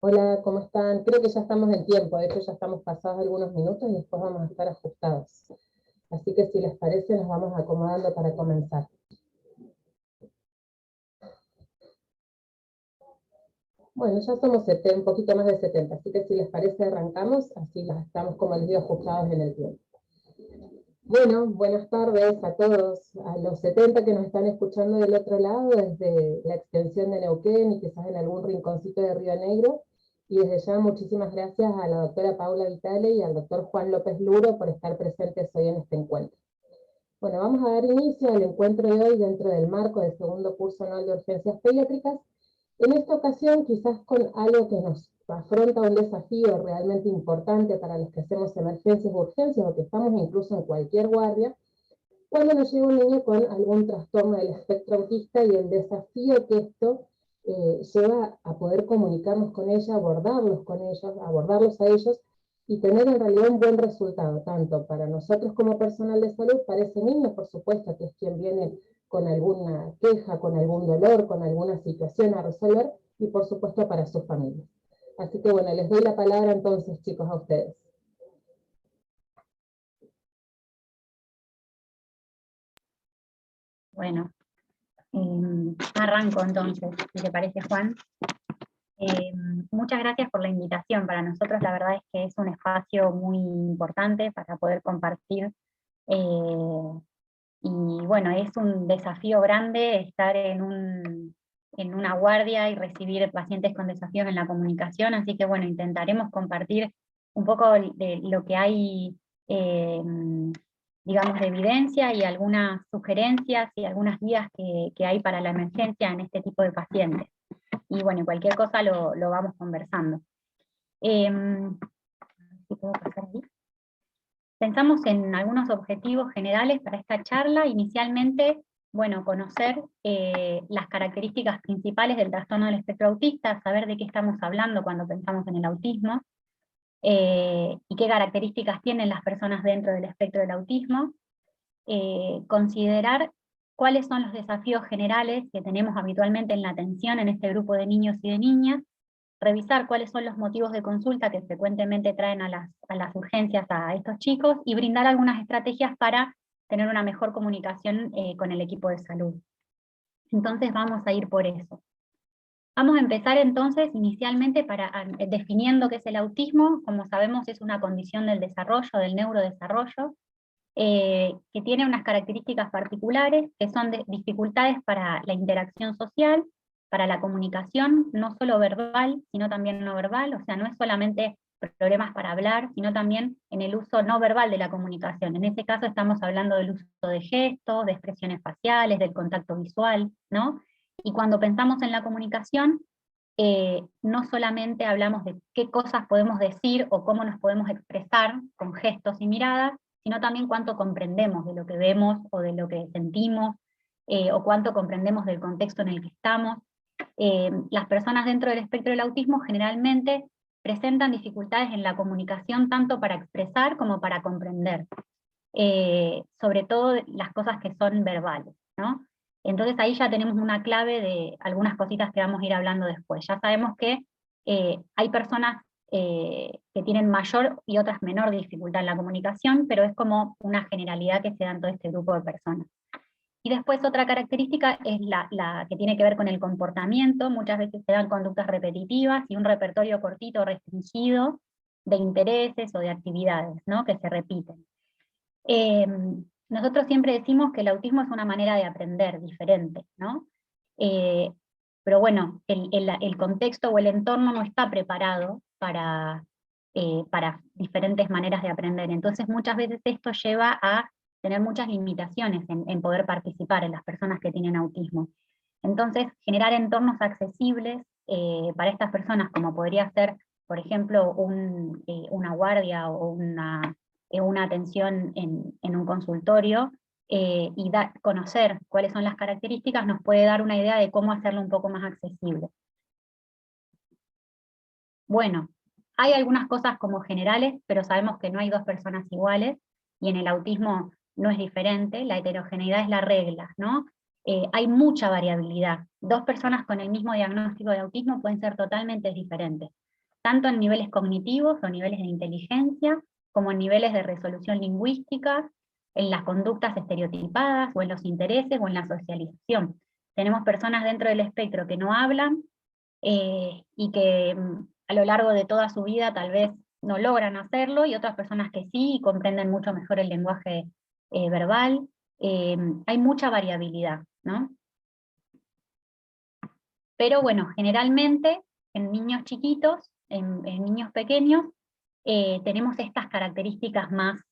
Hola, ¿cómo están? Creo que ya estamos en tiempo, de hecho ya estamos pasados algunos minutos y después vamos a estar ajustados. Así que si les parece, nos vamos acomodando para comenzar. Bueno, ya somos un poquito más de 70, así que si les parece arrancamos, así ya estamos, como les digo, ajustados en el tiempo. Bueno, buenas tardes a todos, a los 70 que nos están escuchando del otro lado, desde la extensión de Neuquén y quizás en algún rinconcito de Río Negro. Y desde ya muchísimas gracias a la doctora Paula Vitale y al doctor Juan López Luro por estar presentes hoy en este encuentro. Bueno, vamos a dar inicio al encuentro de hoy dentro del marco del segundo curso anual de urgencias pediátricas. En esta ocasión, quizás con algo que nos afronta un desafío realmente importante para los que hacemos emergencias o urgencias o que estamos incluso en cualquier guardia, cuando nos llega un niño con algún trastorno del espectro autista y el desafío que esto lleva a poder comunicarnos con ella, abordarlos con ellos, abordarlos a ellos y tener en realidad un buen resultado, tanto para nosotros como personal de salud, para ese niño, por supuesto, que es quien viene con alguna queja, con algún dolor, con alguna situación a resolver, y por supuesto para su familia. Así que bueno, les doy la palabra entonces, chicos, a ustedes. Bueno, arranco entonces, si te parece, Juan. Muchas gracias por la invitación. Para nosotros la verdad es que es un espacio muy importante para poder compartir. Y bueno, es un desafío grande estar en una guardia y recibir pacientes con desafíos en la comunicación, así que bueno, intentaremos compartir un poco de lo que hay, digamos, de evidencia y algunas sugerencias y algunas guías que hay para la emergencia en este tipo de pacientes. Y bueno, cualquier cosa lo vamos conversando. ¿Sí puedo pasar ahí? Pensamos en algunos objetivos generales para esta charla. Inicialmente, bueno, conocer las características principales del trastorno del espectro autista, saber de qué estamos hablando cuando pensamos en el autismo, y qué características tienen las personas dentro del espectro del autismo, considerar cuáles son los desafíos generales que tenemos habitualmente en la atención en este grupo de niños y de niñas, revisar cuáles son los motivos de consulta que frecuentemente traen a las urgencias a estos chicos, y brindar algunas estrategias para tener una mejor comunicación con el equipo de salud. Entonces vamos a ir por eso. Vamos a empezar entonces inicialmente definiendo qué es el autismo. Como sabemos, es una condición del desarrollo, del neurodesarrollo, que tiene unas características particulares, que son dificultades para la interacción social, para la comunicación, no solo verbal, sino también no verbal, o sea, no es solamente problemas para hablar, sino también en el uso no verbal de la comunicación. En este caso estamos hablando del uso de gestos, de expresiones faciales, del contacto visual, ¿no? Y cuando pensamos en la comunicación, no solamente hablamos de qué cosas podemos decir o cómo nos podemos expresar con gestos y miradas, sino también cuánto comprendemos de lo que vemos o de lo que sentimos, o cuánto comprendemos del contexto en el que estamos. Las personas dentro del espectro del autismo generalmente presentan dificultades en la comunicación tanto para expresar como para comprender, sobre todo las cosas que son verbales, ¿no? Entonces ahí ya tenemos una clave de algunas cositas que vamos a ir hablando después. Ya sabemos que hay personas que tienen mayor y otras menor dificultad en la comunicación, pero es como una generalidad que se da en todo este grupo de personas. Y después otra característica es la que tiene que ver con el comportamiento. Muchas veces se dan conductas repetitivas y un repertorio cortito restringido de intereses o de actividades, ¿no?, que se repiten. Nosotros siempre decimos que el autismo es una manera de aprender diferente, ¿no? Pero bueno, el contexto o el entorno no está preparado para diferentes maneras de aprender. Entonces muchas veces esto lleva a tener muchas limitaciones en poder participar en las personas que tienen autismo. Entonces, generar entornos accesibles para estas personas, como podría ser, por ejemplo, una guardia o una atención en un consultorio, y conocer cuáles son las características, nos puede dar una idea de cómo hacerlo un poco más accesible. Bueno, hay algunas cosas como generales, pero sabemos que no hay dos personas iguales, y en el autismo no es diferente, la heterogeneidad es la regla, ¿no? Hay mucha variabilidad. Dos personas con el mismo diagnóstico de autismo pueden ser totalmente diferentes. tanto en niveles cognitivos o niveles de inteligencia, como en niveles de resolución lingüística, en las conductas estereotipadas, o en los intereses, o en la socialización. Tenemos personas dentro del espectro que no hablan, y que a lo largo de toda su vida tal vez no logran hacerlo, y otras personas que sí, y comprenden mucho mejor el lenguaje verbal. Hay mucha variabilidad, ¿no? Pero bueno, generalmente en niños chiquitos, en niños pequeños, tenemos estas características más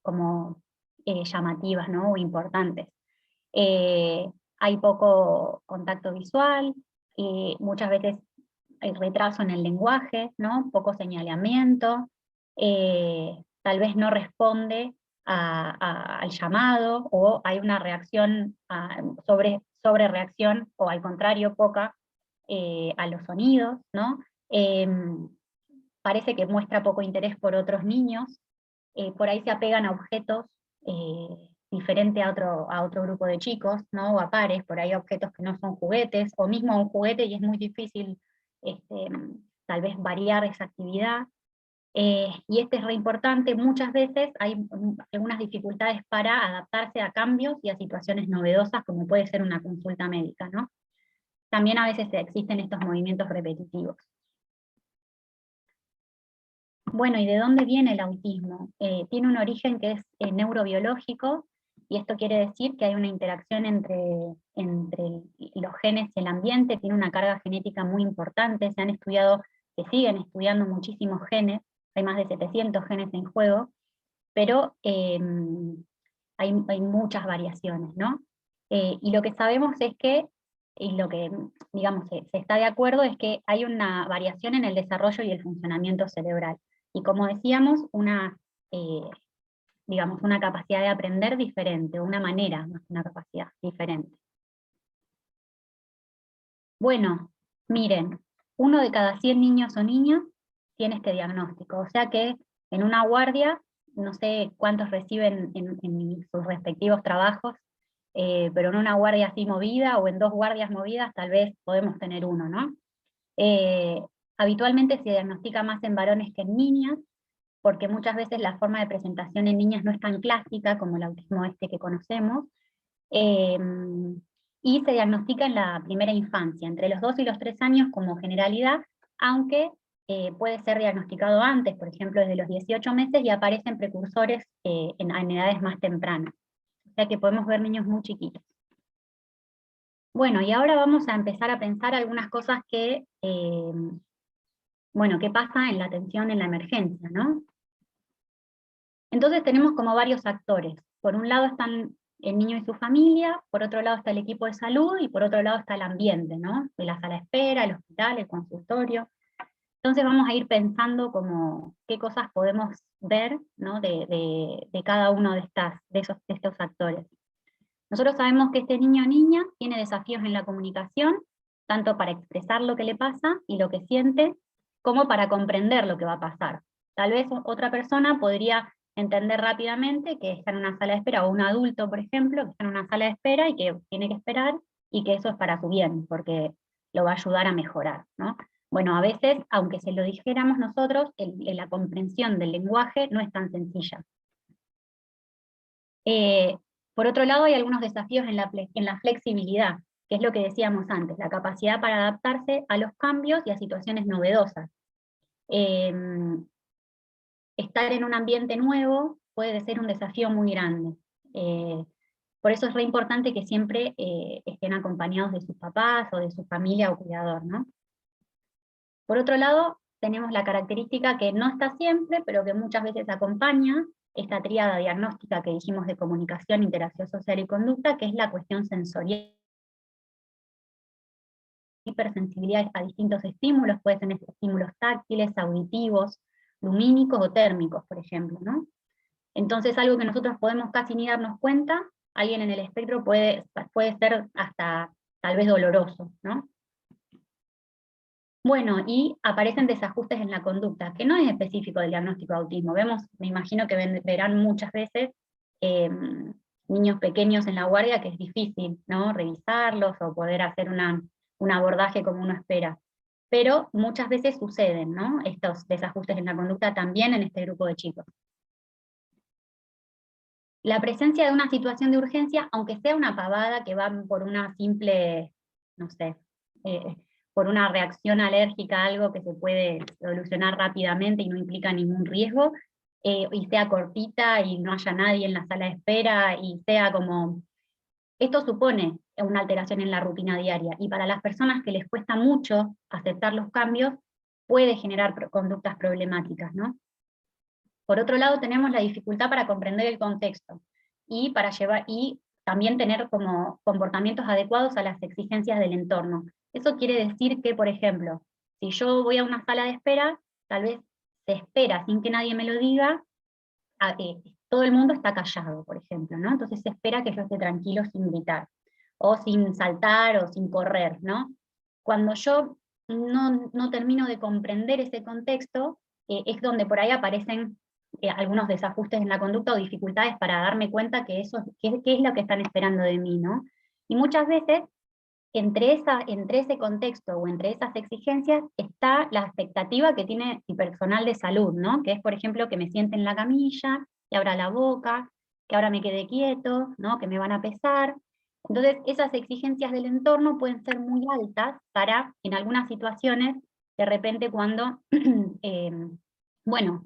como llamativas, ¿no? O importantes. Hay poco contacto visual, muchas veces hay retraso en el lenguaje, ¿no? Poco señalamiento, tal vez no responde al llamado, o hay una reacción sobre reacción, o al contrario, poca a los sonidos, ¿no? Parece que muestra poco interés por otros niños, por ahí se apegan a objetos diferente a otro grupo de chicos, ¿no? O a pares, por ahí objetos que no son juguetes, o mismo a un juguete, y es muy difícil tal vez variar esa actividad. Y es re importante, muchas veces hay algunas dificultades para adaptarse a cambios y a situaciones novedosas, como puede ser una consulta médica, ¿no? También a veces existen estos movimientos repetitivos. Bueno, ¿y de dónde viene el autismo? Tiene un origen que es neurobiológico, y esto quiere decir que hay una interacción entre los genes y el ambiente, tiene una carga genética muy importante, se siguen estudiando muchísimos genes, hay más de 700 genes en juego, pero hay muchas variaciones, ¿no? Y lo que sabemos es que, y lo que, digamos, se está de acuerdo, es que hay una variación en el desarrollo y el funcionamiento cerebral. Y como decíamos, digamos, una capacidad de aprender diferente, o una manera, más que una capacidad diferente. Bueno, miren, 1 de cada 100 niños o niñas tiene este diagnóstico, o sea que en una guardia, no sé cuántos reciben en sus respectivos trabajos, pero en una guardia así movida, o en 2 guardias movidas, tal vez podemos tener uno, ¿no? Habitualmente se diagnostica más en varones que en niñas, porque muchas veces la forma de presentación en niñas no es tan clásica como el autismo que conocemos, y se diagnostica en la primera infancia, entre los 2 y los 3 años como generalidad, aunque puede ser diagnosticado antes, por ejemplo desde los 18 meses, y aparecen precursores en edades más tempranas. O sea que podemos ver niños muy chiquitos. Bueno, y ahora vamos a empezar a pensar algunas cosas que, bueno, qué pasa en la atención en la emergencia, ¿no? Entonces tenemos como varios actores. Por un lado están el niño y su familia, por otro lado está el equipo de salud, y por otro lado está el ambiente, ¿no? De la sala de espera, el hospital, el consultorio. Entonces vamos a ir pensando como qué cosas podemos ver, ¿no? de cada uno de estos actores. Nosotros sabemos que este niño o niña tiene desafíos en la comunicación, tanto para expresar lo que le pasa y lo que siente, como para comprender lo que va a pasar. Tal vez otra persona podría entender rápidamente que está en una sala de espera, o un adulto, por ejemplo, que está en una sala de espera y que tiene que esperar, y que eso es para su bien, porque lo va a ayudar a mejorar, ¿no? Bueno, a veces, aunque se lo dijéramos nosotros, la comprensión del lenguaje no es tan sencilla. Por otro lado, hay algunos desafíos en la flexibilidad, que es lo que decíamos antes, la capacidad para adaptarse a los cambios y a situaciones novedosas. Estar en un ambiente nuevo puede ser un desafío muy grande. Por eso es re importante que siempre estén acompañados de sus papás, o de su familia o cuidador, ¿no? Por otro lado, tenemos la característica que no está siempre, pero que muchas veces acompaña esta tríada diagnóstica que dijimos de comunicación, interacción social y conducta, que es la cuestión sensorial. Hipersensibilidad a distintos estímulos, pueden ser estímulos táctiles, auditivos, lumínicos o térmicos, por ejemplo, ¿no? Entonces algo que nosotros podemos casi ni darnos cuenta, alguien en el espectro puede ser hasta tal vez doloroso, ¿no? Bueno, y aparecen desajustes en la conducta, que no es específico del diagnóstico de autismo. Me imagino que verán muchas veces niños pequeños en la guardia, que es difícil, ¿no? Revisarlos, o poder hacer un abordaje como uno espera. pero muchas veces suceden, ¿no?, estos desajustes en la conducta también en este grupo de chicos. La presencia de una situación de urgencia, aunque sea una pavada que va por una simple, no sé, por una reacción alérgica a algo que se puede solucionar rápidamente y no implica ningún riesgo, y sea cortita y no haya nadie en la sala de espera, y sea como... Esto supone una alteración en la rutina diaria, y para las personas que les cuesta mucho aceptar los cambios, puede generar conductas problemáticas, ¿no? Por otro lado, tenemos la dificultad para comprender el contexto, y también tener como comportamientos adecuados a las exigencias del entorno. Eso quiere decir que, por ejemplo, si yo voy a una sala de espera, tal vez se espera, sin que nadie me lo diga, a que todo el mundo está callado, por ejemplo, ¿no? Entonces se espera que yo esté tranquilo sin gritar, o sin saltar, o sin correr, ¿no? Cuando yo no termino de comprender ese contexto, es donde por ahí aparecen algunos desajustes en la conducta o dificultades para darme cuenta que qué es lo que están esperando de mí, ¿no? Y muchas veces, entre ese contexto o entre esas exigencias está la expectativa que tiene el personal de salud, ¿no? Que es, por ejemplo, que me siente en la camilla, que abra la boca, que ahora me quede quieto, ¿no?, que me van a pesar. Entonces, esas exigencias del entorno pueden ser muy altas para, en algunas situaciones, de repente cuando, bueno,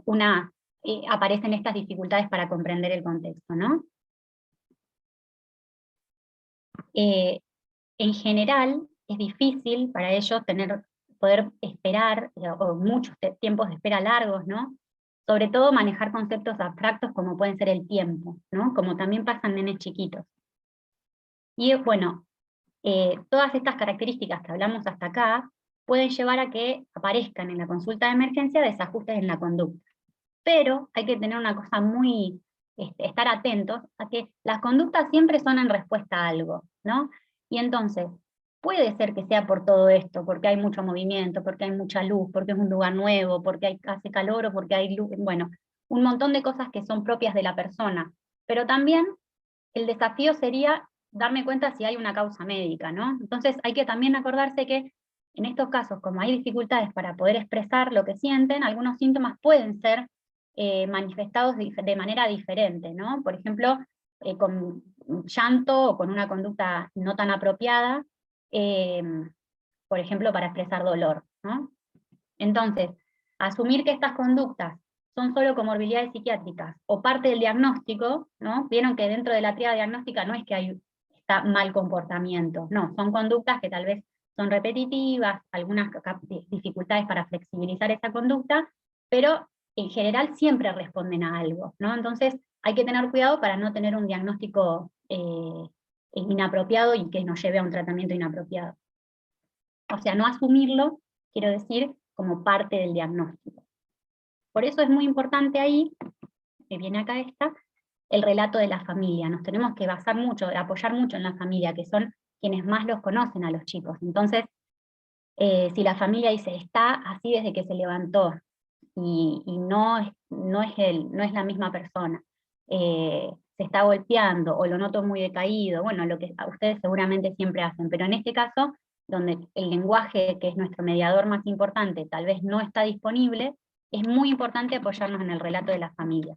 aparecen estas dificultades para comprender el contexto, ¿no? En general, es difícil para ellos poder esperar, o muchos tiempos de espera largos, ¿no? Sobre todo manejar conceptos abstractos como pueden ser el tiempo, ¿no?, como también pasan nenes chiquitos. Y bueno, todas estas características que hablamos hasta acá pueden llevar a que aparezcan en la consulta de emergencia desajustes en la conducta. Pero hay que tener una cosa estar atentos a que las conductas siempre son en respuesta a algo, ¿no? Y entonces, puede ser que sea por todo esto, porque hay mucho movimiento, porque hay mucha luz, porque es un lugar nuevo, porque hace calor o porque hay luz, bueno, un montón de cosas que son propias de la persona. Pero también el desafío sería darme cuenta si hay una causa médica, ¿no? Entonces hay que también acordarse que en estos casos, como hay dificultades para poder expresar lo que sienten, algunos síntomas pueden ser manifestados de manera diferente, ¿no? Por ejemplo, con llanto o con una conducta no tan apropiada, por ejemplo, para expresar dolor, ¿no? Entonces, asumir que estas conductas son solo comorbilidades psiquiátricas o parte del diagnóstico, ¿no? Vieron que dentro de la tríada diagnóstica no es que está mal comportamiento, no, son conductas que tal vez son repetitivas, algunas dificultades para flexibilizar esa conducta, pero en general siempre responden a algo, ¿no? Entonces hay que tener cuidado para no tener un diagnóstico inapropiado y que nos lleve a un tratamiento inapropiado. O sea, no asumirlo, quiero decir, como parte del diagnóstico. Por eso es muy importante ahí, que viene acá el relato de la familia. Nos tenemos que basar mucho, apoyar mucho en la familia, que son quienes más los conocen a los chicos. Entonces, si la familia dice, está así desde que se levantó, y no es la misma persona, se está golpeando, o lo noto muy decaído, bueno, lo que ustedes seguramente siempre hacen, pero en este caso, donde el lenguaje, que es nuestro mediador más importante, tal vez no está disponible, es muy importante apoyarnos en el relato de la familia.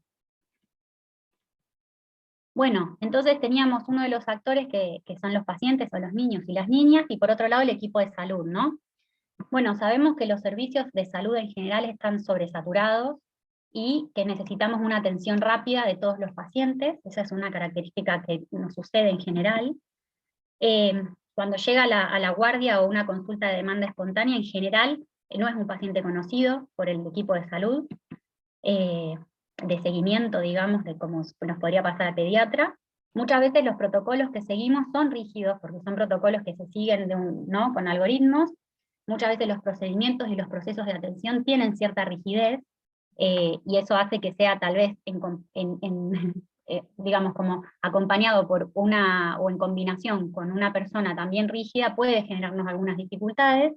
Bueno, entonces teníamos uno de los actores que son los pacientes, o los niños y las niñas, y por otro lado el equipo de salud, ¿no? Bueno, sabemos que los servicios de salud en general están sobresaturados, y que necesitamos una atención rápida de todos los pacientes. Esa es una característica que nos sucede en general. Cuando llega a la guardia o una consulta de demanda espontánea, en general no es un paciente conocido por el equipo de salud, de seguimiento, digamos, de cómo nos podría pasar al pediatra. Muchas veces los protocolos que seguimos son rígidos, porque son protocolos que se siguen ¿no?, con algoritmos. Muchas veces los procedimientos y los procesos de atención tienen cierta rigidez, y eso hace que sea tal vez, digamos, como acompañado por o en combinación con una persona también rígida, puede generarnos algunas dificultades.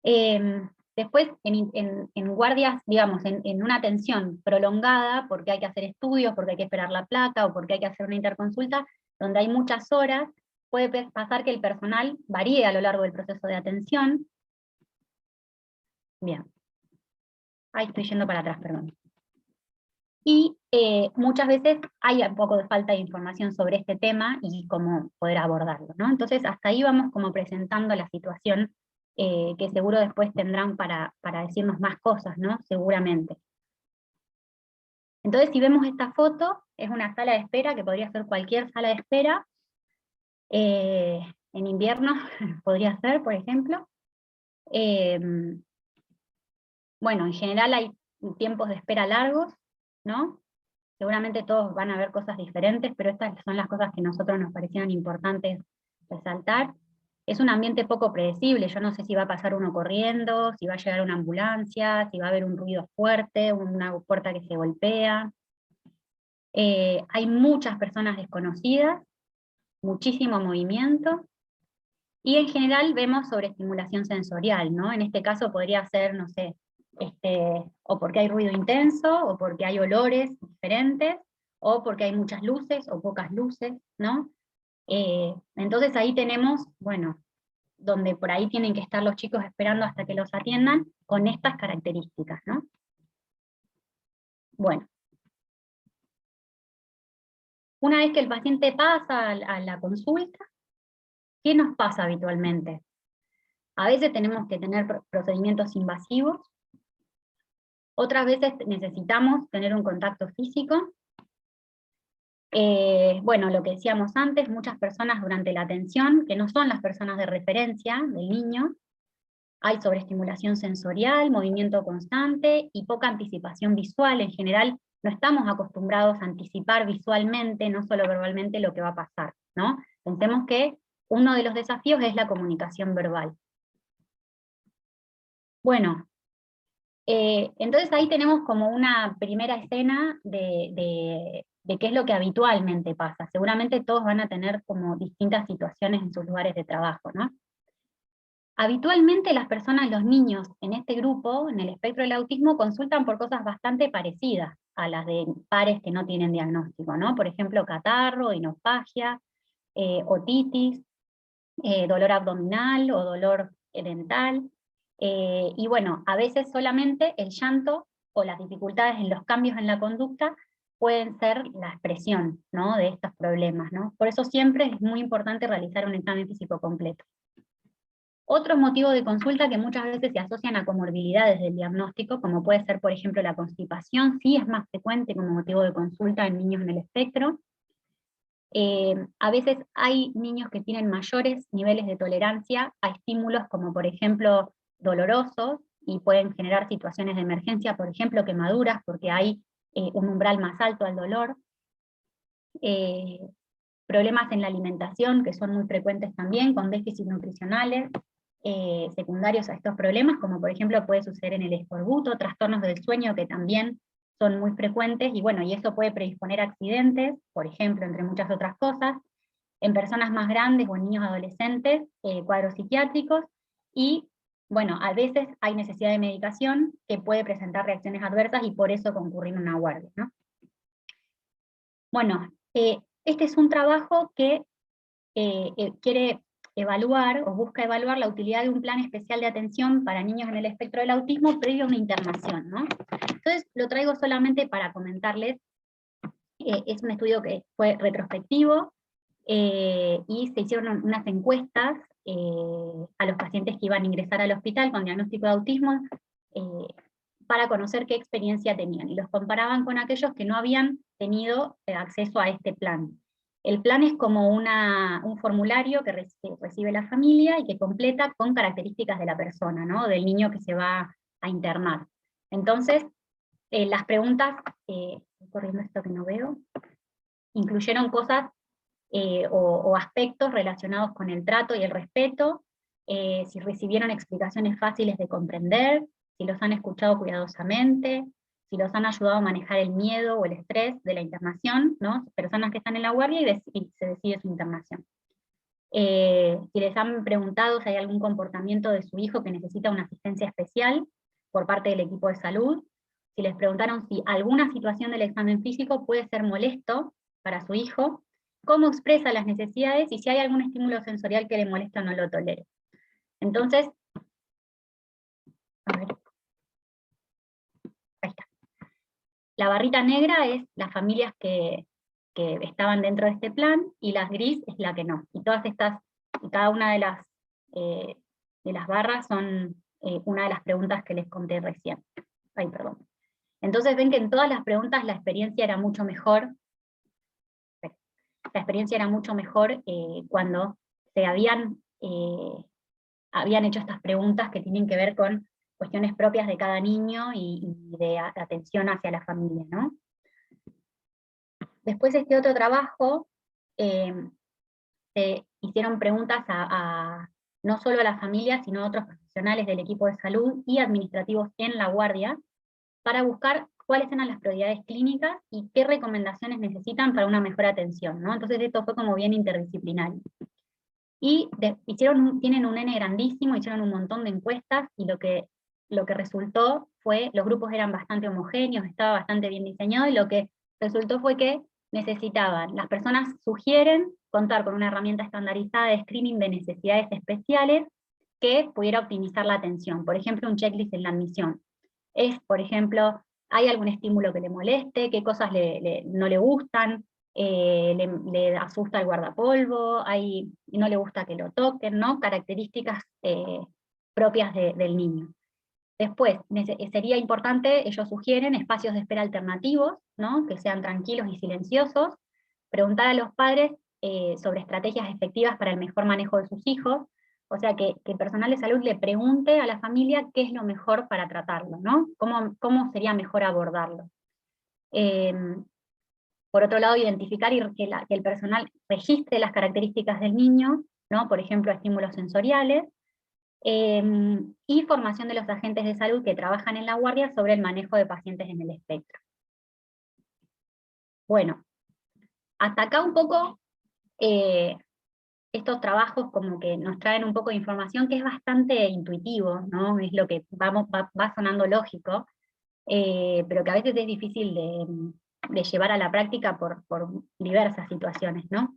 Después, en guardias, digamos, en una atención prolongada, porque hay que hacer estudios, porque hay que esperar la placa, o porque hay que hacer una interconsulta, donde hay muchas horas, puede pasar que el personal varíe a lo largo del proceso de atención. Bien. Ahí estoy yendo para atrás, perdón. Y muchas veces hay un poco de falta de información sobre este tema y cómo poder abordarlo, ¿no? Entonces hasta ahí vamos como presentando la situación que seguro después tendrán para decirnos más cosas, ¿no? Seguramente. Entonces si vemos esta foto, es una sala de espera que podría ser cualquier sala de espera. En invierno podría ser, por ejemplo. Bueno, en general hay tiempos de espera largos, ¿no? Seguramente todos van a ver cosas diferentes, pero estas son las cosas que a nosotros nos parecieron importantes resaltar. Es un ambiente poco predecible, yo no sé si va a pasar uno corriendo, si va a llegar una ambulancia, si va a haber un ruido fuerte, una puerta que se golpea. Hay muchas personas desconocidas, muchísimo movimiento, y en general vemos sobreestimulación sensorial, ¿no? En este caso podría ser, no sé, o porque hay ruido intenso, o porque hay olores diferentes, o porque hay muchas luces, o pocas luces, ¿no? Entonces ahí tenemos, bueno, donde por ahí tienen que estar los chicos esperando hasta que los atiendan, con estas características, ¿no? Bueno. Una vez que el paciente pasa a la consulta, ¿qué nos pasa habitualmente? A veces tenemos que tener procedimientos invasivos, otras veces necesitamos tener un contacto físico. Bueno, lo que decíamos antes, muchas personas durante la atención, que no son las personas de referencia del niño, hay sobreestimulación sensorial, movimiento constante y poca anticipación visual. En general, no estamos acostumbrados a anticipar visualmente, no solo verbalmente, lo que va a pasar, ¿no? Pensemos que uno de los desafíos es la comunicación verbal. Bueno, entonces ahí tenemos como una primera escena de qué es lo que habitualmente pasa. Seguramente todos van a tener como distintas situaciones en sus lugares de trabajo, ¿no? Habitualmente las personas, los niños en este grupo, en el espectro del autismo, consultan por cosas bastante parecidas a las de pares que no tienen diagnóstico, ¿no? Por ejemplo, catarro, hinofagia, otitis, dolor abdominal o dolor dental. Y bueno, a veces solamente el llanto o las dificultades en los cambios en la conducta pueden ser la expresión, ¿no?, de estos problemas, ¿no? Por eso siempre es muy importante realizar un examen físico completo. Otros motivos de consulta que muchas veces se asocian a comorbilidades del diagnóstico, como puede ser, por ejemplo, la constipación, sí es más frecuente como motivo de consulta en niños en el espectro. A veces hay niños que tienen mayores niveles de tolerancia a estímulos como, por ejemplo, dolorosos, y pueden generar situaciones de emergencia, por ejemplo, quemaduras, porque hay un umbral más alto al dolor. Problemas en la alimentación, que son muy frecuentes también, con déficits nutricionales, secundarios a estos problemas, como por ejemplo puede suceder en el escorbuto, trastornos del sueño que también son muy frecuentes, y bueno, y eso puede predisponer a accidentes, por ejemplo, entre muchas otras cosas, en personas más grandes o en niños adolescentes, cuadros psiquiátricos, y bueno, a veces hay necesidad de medicación que puede presentar reacciones adversas y por eso concurrir a una guardia, ¿no? Bueno, este es un trabajo que quiere evaluar, o busca evaluar la utilidad de un plan especial de atención para niños en el espectro del autismo previo a una internación, ¿no? Entonces lo traigo solamente para comentarles, es un estudio que fue retrospectivo, y se hicieron unas encuestas a los pacientes que iban a ingresar al hospital con diagnóstico de autismo, para conocer qué experiencia tenían, y los comparaban con aquellos que no habían tenido acceso a este plan. El plan es como un formulario que recibe la familia y que completa con características de la persona, ¿no?, del niño que se va a internar. Entonces, las preguntas, estoy corriendo esto que no veo, incluyeron cosas o aspectos relacionados con el trato y el respeto, si recibieron explicaciones fáciles de comprender, si los han escuchado cuidadosamente, si los han ayudado a manejar el miedo o el estrés de la internación, ¿no?, personas que están en la guardia y se decide su internación. Si les han preguntado si hay algún comportamiento de su hijo que necesita una asistencia especial por parte del equipo de salud, si les preguntaron si alguna situación del examen físico puede ser molesto para su hijo, cómo expresa las necesidades y si hay algún estímulo sensorial que le molesta o no lo tolere. Entonces, a ver, La barrita negra es las familias que estaban dentro de este plan, y la gris es la que no. Y todas estas, y cada una de las barras son una de las preguntas que les conté recién. Ay, perdón. Entonces ven que en todas las preguntas la experiencia era mucho mejor. La experiencia era mucho mejor cuando se habían hecho estas preguntas que tienen que ver con cuestiones propias de cada niño y de atención hacia la familia, ¿no? Después este otro trabajo, se hicieron preguntas no solo a las familias, sino a otros profesionales del equipo de salud y administrativos en la guardia, para buscar cuáles eran las prioridades clínicas y qué recomendaciones necesitan para una mejor atención, ¿no? Entonces esto fue como bien interdisciplinario. Y tienen un N grandísimo, hicieron un montón de encuestas, y lo que resultó fue, los grupos eran bastante homogéneos, estaba bastante bien diseñado, y lo que resultó fue que necesitaban, las personas sugieren contar con una herramienta estandarizada de screening de necesidades especiales que pudiera optimizar la atención. Por ejemplo, un checklist en la admisión. Por ejemplo, ¿hay algún estímulo que le moleste? ¿Qué cosas no le gustan? Le asusta el guardapolvo, no le gusta que lo toquen, ¿no? Características propias del niño. Después, sería importante, ellos sugieren espacios de espera alternativos, ¿no? Que sean tranquilos y silenciosos, preguntar a los padres sobre estrategias efectivas para el mejor manejo de sus hijos, o sea, que el personal de salud le pregunte a la familia qué es lo mejor para tratarlo, ¿no? ¿Cómo sería mejor abordarlo? Por otro lado, identificar que el personal registre las características del niño, ¿no? Por ejemplo, estímulos sensoriales, y formación de los agentes de salud que trabajan en la guardia sobre el manejo de pacientes en el espectro. Bueno, hasta acá un poco estos trabajos como que nos traen un poco de información que es bastante intuitivo, ¿no? Es lo que va sonando lógico, pero que a veces es difícil de llevar a la práctica por diversas situaciones, ¿no?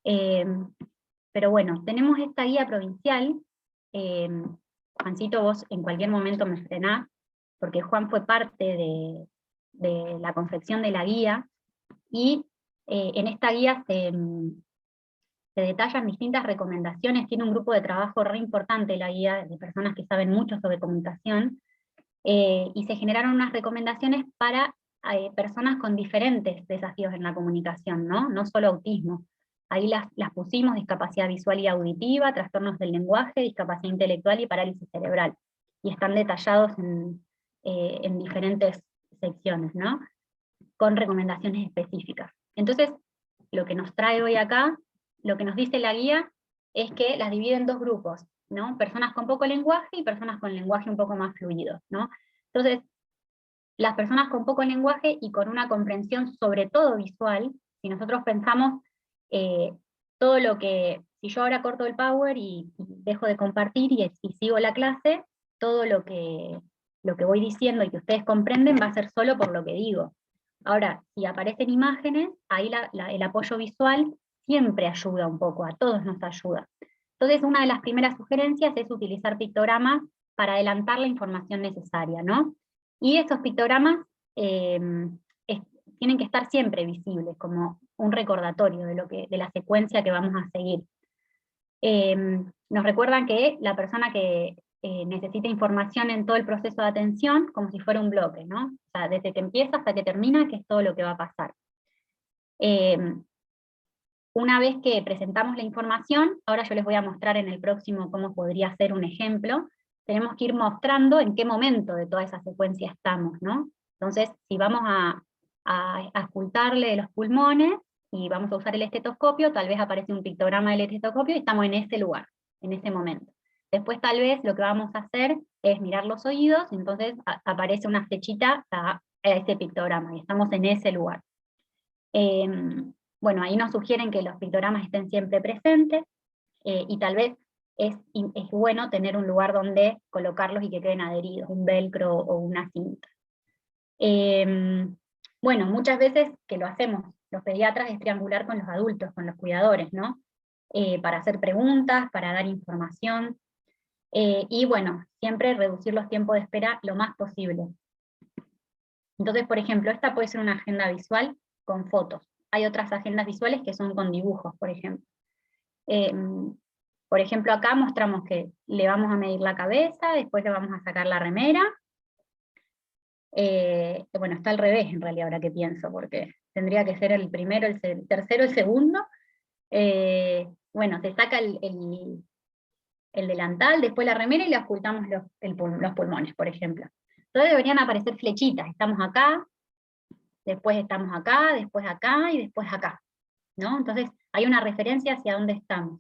Pero bueno, tenemos esta guía provincial. Juancito, vos en cualquier momento me frenás, porque Juan fue parte de la confección de la guía, y en esta guía se detallan distintas recomendaciones, tiene un grupo de trabajo re importante la guía, de personas que saben mucho sobre comunicación, y se generaron unas recomendaciones para personas con diferentes desafíos en la comunicación, ¿no? No solo autismo. Ahí las pusimos: discapacidad visual y auditiva, trastornos del lenguaje, discapacidad intelectual y parálisis cerebral. Y están detallados en diferentes secciones, ¿no? Con recomendaciones específicas. Entonces, lo que nos trae hoy acá, lo que nos dice la guía, es que las divide en dos grupos, ¿no? Personas con poco lenguaje y personas con lenguaje un poco más fluido, ¿no? Entonces, las personas con poco lenguaje y con una comprensión sobre todo visual, si nosotros pensamos todo lo que, si yo ahora corto el power y dejo de compartir y sigo la clase, todo lo que voy diciendo y que ustedes comprenden va a ser solo por lo que digo. Ahora, si aparecen imágenes, ahí el apoyo visual siempre ayuda un poco, a todos nos ayuda. Entonces, una de las primeras sugerencias es utilizar pictogramas para adelantar la información necesaria, ¿no? Y esos pictogramas tienen que estar siempre visibles, como un recordatorio de la secuencia que vamos a seguir. Nos recuerdan que la persona que necesita información en todo el proceso de atención, como si fuera un bloque, ¿no? O sea, desde que empieza hasta que termina, que es todo lo que va a pasar. Una vez que presentamos la información, ahora yo les voy a mostrar en el próximo cómo podría ser un ejemplo, tenemos que ir mostrando en qué momento de toda esa secuencia estamos, ¿no? Entonces, si vamos a auscultarle los pulmones, y vamos a usar el estetoscopio, tal vez aparece un pictograma del estetoscopio y estamos en ese lugar, en ese momento. Después tal vez lo que vamos a hacer es mirar los oídos, y entonces aparece una flechita a ese pictograma, y estamos en ese lugar. Bueno, ahí nos sugieren que los pictogramas estén siempre presentes, y tal vez es bueno tener un lugar donde colocarlos y que queden adheridos, un velcro o una cinta. Bueno, muchas veces que lo hacemos los pediatras es triangular con los adultos, con los cuidadores, ¿no? Para hacer preguntas, para dar información, y bueno, siempre reducir los tiempos de espera lo más posible. Entonces, por ejemplo, esta puede ser una agenda visual con fotos. Hay otras agendas visuales que son con dibujos, por ejemplo. Por ejemplo, acá mostramos que le vamos a medir la cabeza, después le vamos a sacar la remera. Bueno, está al revés en realidad, ahora que pienso, porque tendría que ser el primero, el tercero, el segundo. Bueno, se saca el delantal, después la remera y le ocultamos los pulmones, por ejemplo. Entonces deberían aparecer flechitas, estamos acá, después estamos acá, después acá y después acá, ¿no? Entonces hay una referencia hacia dónde estamos.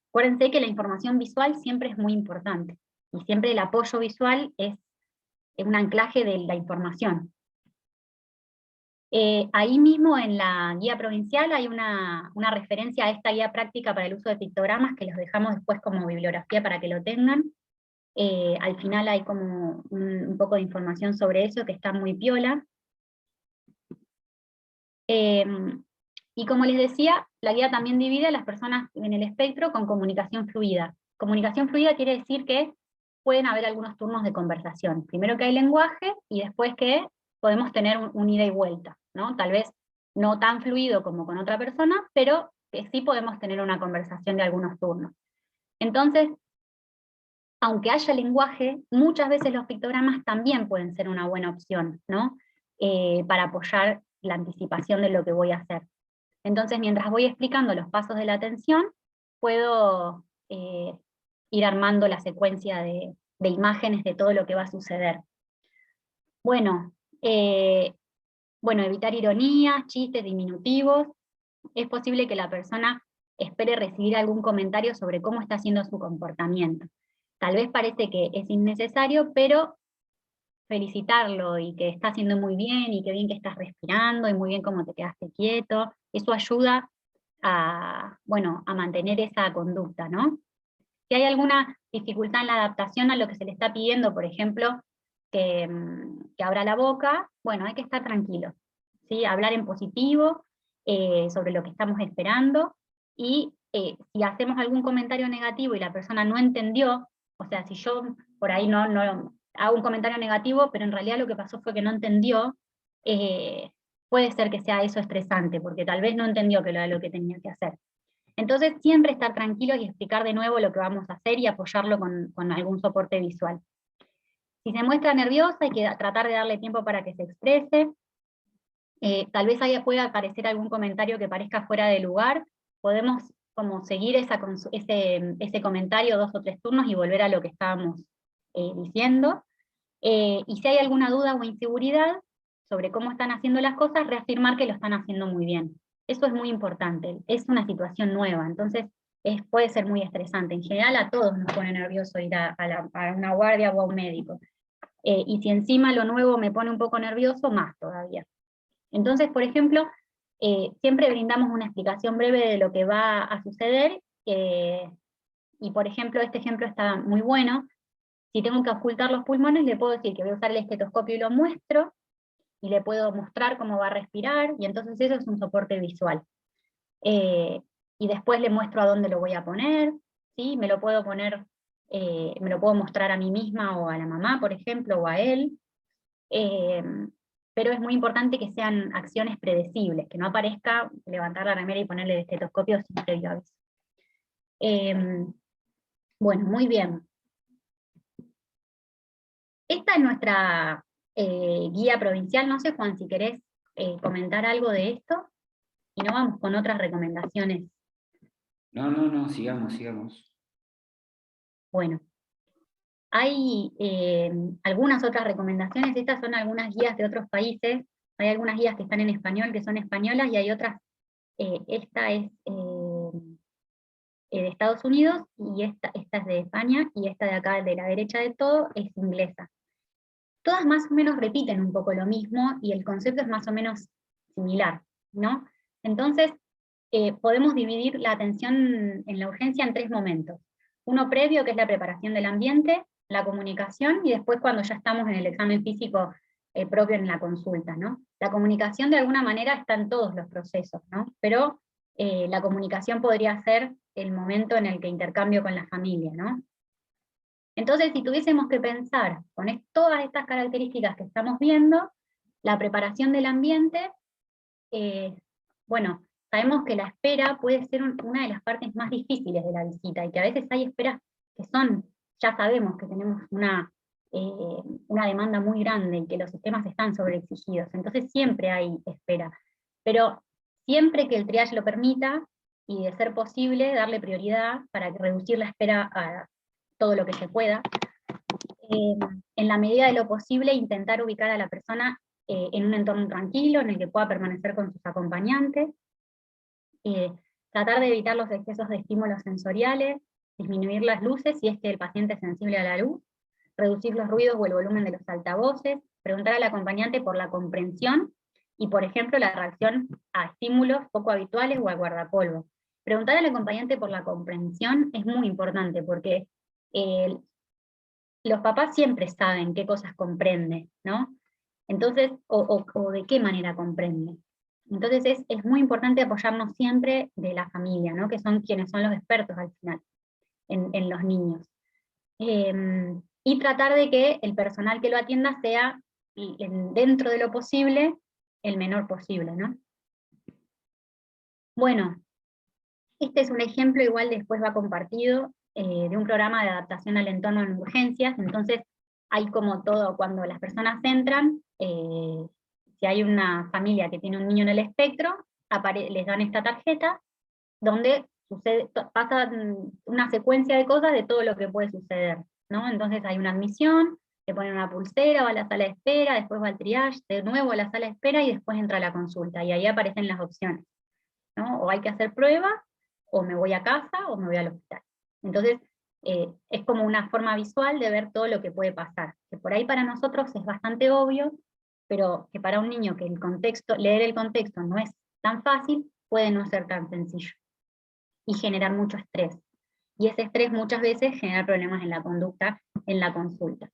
Acuérdense que la información visual siempre es muy importante, y siempre el apoyo visual es un anclaje de la información. Ahí mismo en la guía provincial hay una referencia a esta guía práctica para el uso de pictogramas, que los dejamos después como bibliografía para que lo tengan. Al final hay como un poco de información sobre eso que está muy piola. Y como les decía, la guía también divide a las personas en el espectro con comunicación fluida. Comunicación fluida quiere decir que pueden haber algunos turnos de conversación. Primero que hay lenguaje, y después que podemos tener un ida y vuelta, ¿no? Tal vez no tan fluido como con otra persona, pero que sí podemos tener una conversación de algunos turnos. Entonces, aunque haya lenguaje, muchas veces los pictogramas también pueden ser una buena opción, ¿no? Para apoyar la anticipación de lo que voy a hacer. Entonces, mientras voy explicando los pasos de la atención, puedo ir armando la secuencia de imágenes de todo lo que va a suceder. Bueno, evitar ironías, chistes, diminutivos. Es posible que la persona espere recibir algún comentario sobre cómo está haciendo su comportamiento. Tal vez parece que es innecesario, pero felicitarlo y que está haciendo muy bien, y qué bien que estás respirando, y muy bien cómo te quedaste quieto, eso ayuda a mantener esa conducta, ¿no? Si hay alguna dificultad en la adaptación a lo que se le está pidiendo, por ejemplo, que abra la boca, bueno, hay que estar tranquilo, ¿sí? Hablar en positivo sobre lo que estamos esperando, y si hacemos algún comentario negativo y la persona no entendió, o sea, si yo por ahí no hago un comentario negativo, pero en realidad lo que pasó fue que no entendió, puede ser que sea eso estresante, porque tal vez no entendió que era lo que tenía que hacer. Entonces siempre estar tranquilos y explicar de nuevo lo que vamos a hacer y apoyarlo con algún soporte visual. Si se muestra nerviosa, hay que tratar de darle tiempo para que se exprese. Tal vez ahí pueda aparecer algún comentario que parezca fuera de lugar, podemos como seguir ese comentario 2 o 3 turnos y volver a lo que estábamos diciendo. Y si hay alguna duda o inseguridad sobre cómo están haciendo las cosas, reafirmar que lo están haciendo muy bien. Eso es muy importante, es una situación nueva, entonces puede ser muy estresante. En general a todos nos pone nervioso ir a una guardia o a un médico. Y si encima lo nuevo me pone un poco nervioso, más todavía. Entonces, por ejemplo, siempre brindamos una explicación breve de lo que va a suceder, y por ejemplo, este ejemplo está muy bueno. Si tengo que ocultar los pulmones, le puedo decir que voy a usar el estetoscopio y lo muestro, y le puedo mostrar cómo va a respirar, y entonces eso es un soporte visual. Y después le muestro a dónde lo voy a poner, ¿sí? Me lo puedo poner, me lo puedo mostrar a mí misma o a la mamá, por ejemplo, o a él. Pero es muy importante que sean acciones predecibles, que no aparezca levantar la remera y ponerle el estetoscopio sin previo aviso. Bueno, muy bien. Esta es nuestra guía provincial. No sé, Juan, si querés comentar algo de esto, y no vamos con otras recomendaciones. No, sigamos. Bueno, hay algunas otras recomendaciones. Estas son algunas guías de otros países. Hay algunas guías que están en español, que son españolas, y hay otras, esta es de Estados Unidos, y esta es de España, y esta de acá, de la derecha de todo, es inglesa. Todas más o menos repiten un poco lo mismo, y el concepto es más o menos similar, ¿no? Entonces, podemos dividir la atención en la urgencia en 3 momentos. Uno previo, que es la preparación del ambiente, la comunicación, y después cuando ya estamos en el examen físico propio en la consulta, ¿no? La comunicación de alguna manera está en todos los procesos, ¿no? Pero la comunicación podría ser el momento en el que intercambio con la familia, ¿no? Entonces, si tuviésemos que pensar con todas estas características que estamos viendo, La preparación del ambiente, bueno, sabemos que la espera puede ser una de las partes más difíciles de la visita, y que a veces hay esperas que son, ya sabemos que tenemos una demanda muy grande, y que los sistemas están sobreexigidos, entonces siempre hay espera. Pero siempre que el triage lo permita, y de ser posible, darle prioridad para reducir la espera a todo lo que se pueda. En la medida de lo posible, intentar ubicar a la persona en un entorno tranquilo, en el que pueda permanecer con sus acompañantes, tratar de evitar los excesos de estímulos sensoriales, disminuir las luces si es que el paciente es sensible a la luz, reducir los ruidos o el volumen de los altavoces, preguntar al acompañante por la comprensión, y por ejemplo la reacción a estímulos poco habituales o al guardapolvo. Preguntar al acompañante por la comprensión es muy importante, porque los papás siempre saben qué cosas comprende, ¿no? Entonces, o de qué manera comprende. Entonces es muy importante apoyarnos siempre de la familia, ¿no? Que son quienes son los expertos al final en los niños. Y tratar de que el personal que lo atienda sea, dentro de lo posible, el menor posible, ¿no? Bueno, este es un ejemplo, igual después va compartido, de un programa de adaptación al entorno en urgencias. Entonces hay como todo, cuando las personas entran, si hay una familia que tiene un niño en el espectro, les dan esta tarjeta, donde pasa una secuencia de cosas de todo lo que puede suceder, ¿no? Entonces hay una admisión, le ponen una pulsera, va a la sala de espera, después va al triage, de nuevo a la sala de espera, y después entra a la consulta, y ahí aparecen las opciones, ¿no? O hay que hacer pruebas, o me voy a casa, o me voy al hospital. Entonces, es como una forma visual de ver todo lo que puede pasar, que por ahí para nosotros es bastante obvio, pero que para un niño que leer el contexto no es tan fácil, puede no ser tan sencillo, y generar mucho estrés. Y ese estrés muchas veces genera problemas en la conducta, en la consulta.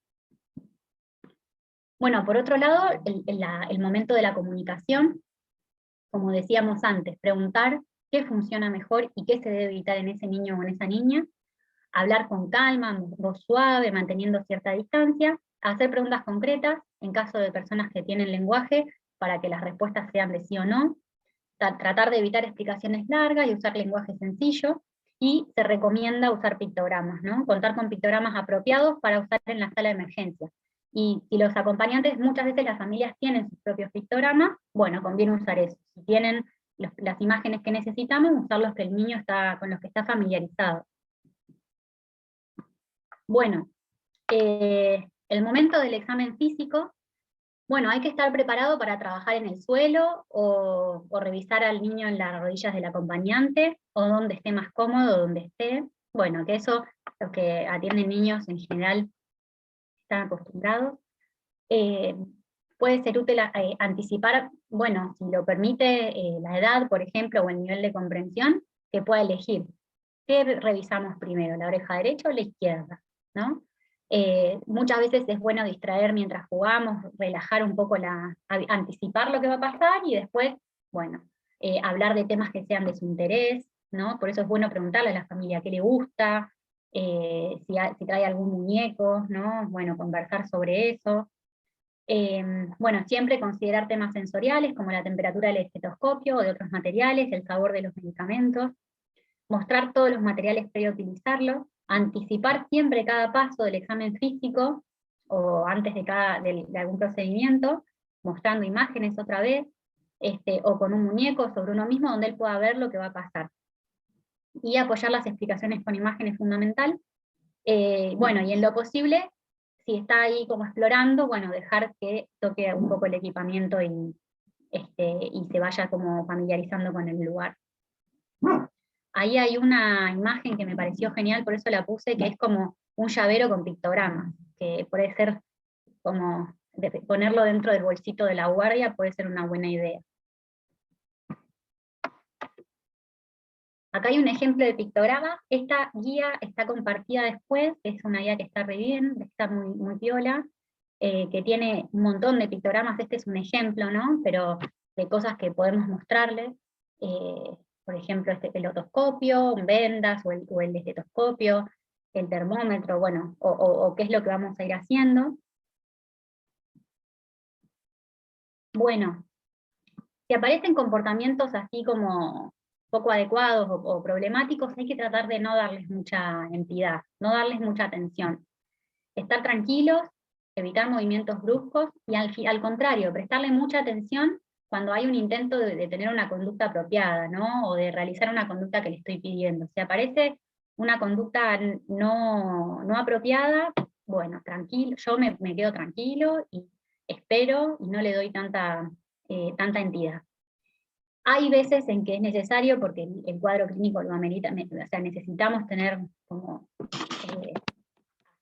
Bueno, por otro lado, el momento de la comunicación, como decíamos antes, preguntar qué funciona mejor y qué se debe evitar en ese niño o en esa niña, hablar con calma, voz suave, manteniendo cierta distancia, hacer preguntas concretas en caso de personas que tienen lenguaje, para que las respuestas sean de sí o no, tratar de evitar explicaciones largas y usar lenguaje sencillo, y se recomienda usar pictogramas, ¿no? Contar con pictogramas apropiados para usar en la sala de emergencia. Y si los acompañantes, muchas veces las familias tienen sus propios pictogramas, bueno, conviene usar eso. Si tienen las imágenes que necesitamos, usar los que el niño con los que está familiarizado. Bueno, el momento del examen físico, bueno, hay que estar preparado para trabajar en el suelo, o revisar al niño en las rodillas del acompañante, o donde esté más cómodo, donde esté. Bueno, que eso, los que atienden niños en general están acostumbrados. Puede ser útil anticipar, bueno, si lo permite la edad, por ejemplo, o el nivel de comprensión, que pueda elegir. ¿Qué revisamos primero, la oreja derecha o la izquierda? ¿No? Muchas veces es bueno distraer mientras jugamos, relajar un poco, anticipar lo que va a pasar, y después, bueno, hablar de temas que sean de su interés, ¿no? Por eso es bueno preguntarle a la familia qué le gusta, si trae algún muñeco, ¿no? Bueno, conversar sobre eso. Bueno, siempre considerar temas sensoriales, como la temperatura del estetoscopio o de otros materiales, el sabor de los medicamentos, mostrar todos los materiales previo a utilizarlo, anticipar siempre cada paso del examen físico, o antes de algún procedimiento, mostrando imágenes otra vez, o con un muñeco sobre uno mismo, donde él pueda ver lo que va a pasar. Y apoyar las explicaciones con imágenes fundamental. Bueno, y en lo posible, si está ahí como explorando, bueno, dejar que toque un poco el equipamiento, y se vaya como familiarizando con el lugar. Ahí hay una imagen que me pareció genial, por eso la puse, que es como un llavero con pictogramas, que puede ser como ponerlo dentro del bolsito de la guardia, puede ser una buena idea. Acá hay un ejemplo de pictograma. Esta guía está compartida después, es una guía que está re bien, está muy piola, que tiene un montón de pictogramas. Este es un ejemplo, ¿no? Pero de cosas que podemos mostrarles. Por ejemplo, el otoscopio, vendas, o el estetoscopio, el termómetro, bueno, o qué es lo que vamos a ir haciendo. Bueno, si aparecen comportamientos así como poco adecuados o problemáticos, hay que tratar de no darles mucha entidad, no darles mucha atención. Estar tranquilos, evitar movimientos bruscos, y al contrario, prestarle mucha atención cuando hay un intento de tener una conducta apropiada, ¿no? O de realizar una conducta que le estoy pidiendo. Si aparece una conducta no apropiada, bueno, tranquilo, yo me quedo tranquilo y espero y no le doy tanta entidad. Hay veces en que es necesario, porque el cuadro clínico lo amerita, o sea, necesitamos tener como hacer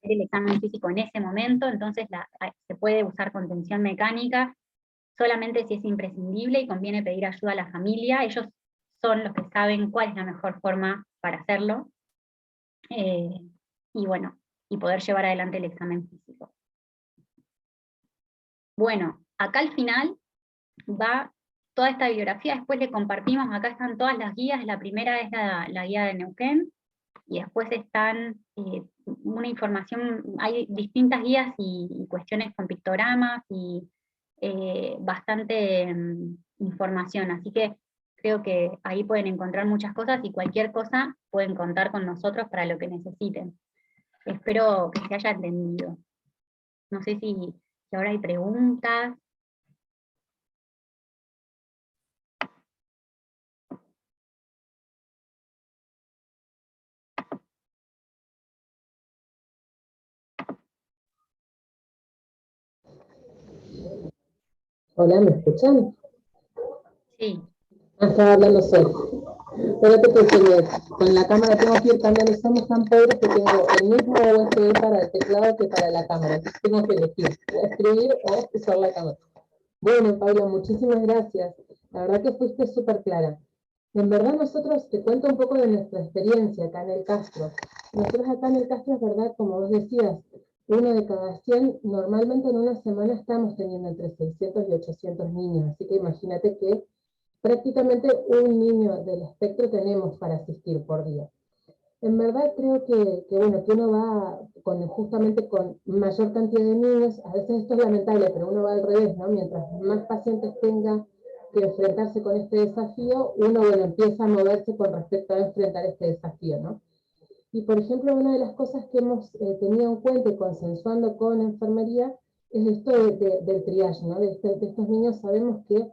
el examen físico en ese momento, entonces se puede usar contención mecánica, solamente si es imprescindible y conviene pedir ayuda a la familia. Ellos son los que saben cuál es la mejor forma para hacerlo, y bueno, y poder llevar adelante el examen físico. Bueno, acá al final va toda esta bibliografía, después le compartimos, acá están todas las guías, la primera es la guía de Neuquén, y después están una información, hay distintas guías y cuestiones con pictogramas, y bastante información, así que creo que ahí pueden encontrar muchas cosas, y cualquier cosa pueden contar con nosotros para lo que necesiten. Espero que se haya entendido. No sé si ahora hay preguntas. Hola, ¿me escuchan? Sí. Estaba hablando solo. Espérate que con la cámara tengo que ir cambiando, somos tan pobres que tengo el mismo USB para el teclado que para la cámara. Entonces tengo que elegir, o escribir o usar la cámara. Bueno, Pablo, muchísimas gracias. La verdad que fuiste súper clara. En verdad nosotros, te cuento un poco de nuestra experiencia acá en el Castro. Nosotros acá en el Castro, es verdad, como vos decías, uno de cada 100, normalmente en una semana estamos teniendo entre 600 y 800 niños, así que imagínate que prácticamente un niño del espectro tenemos para asistir por día. En verdad creo bueno, que uno va justamente con mayor cantidad de niños, a veces esto es lamentable, pero uno va al revés, ¿no? Mientras más pacientes tenga que enfrentarse con este desafío, uno, bueno, empieza a moverse con respecto a enfrentar este desafío, ¿no? Y por ejemplo, una de las cosas que hemos tenido en cuenta y consensuando con enfermería es esto del triage, ¿no? De estos niños sabemos que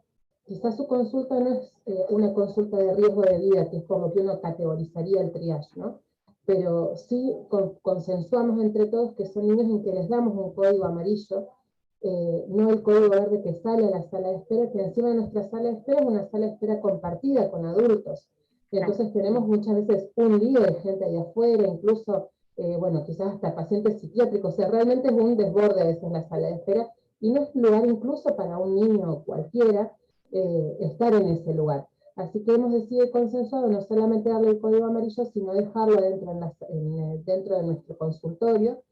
quizás su consulta no es una consulta de riesgo de vida, que es como que uno categorizaría el triage, ¿no? Pero sí consensuamos entre todos que son niños en que les damos un código amarillo, no el código verde que sale a la sala de espera, que encima de nuestra sala de espera es una sala de espera compartida con adultos. Entonces tenemos muchas veces un lío de gente ahí afuera, incluso, bueno, quizás hasta pacientes psiquiátricos, o sea, realmente es un desborde a veces en la sala de espera, y no es lugar incluso para un niño cualquiera estar en ese lugar. Así que hemos decidido consensuado no solamente darle el código amarillo, sino dejarlo dentro de nuestro consultorio,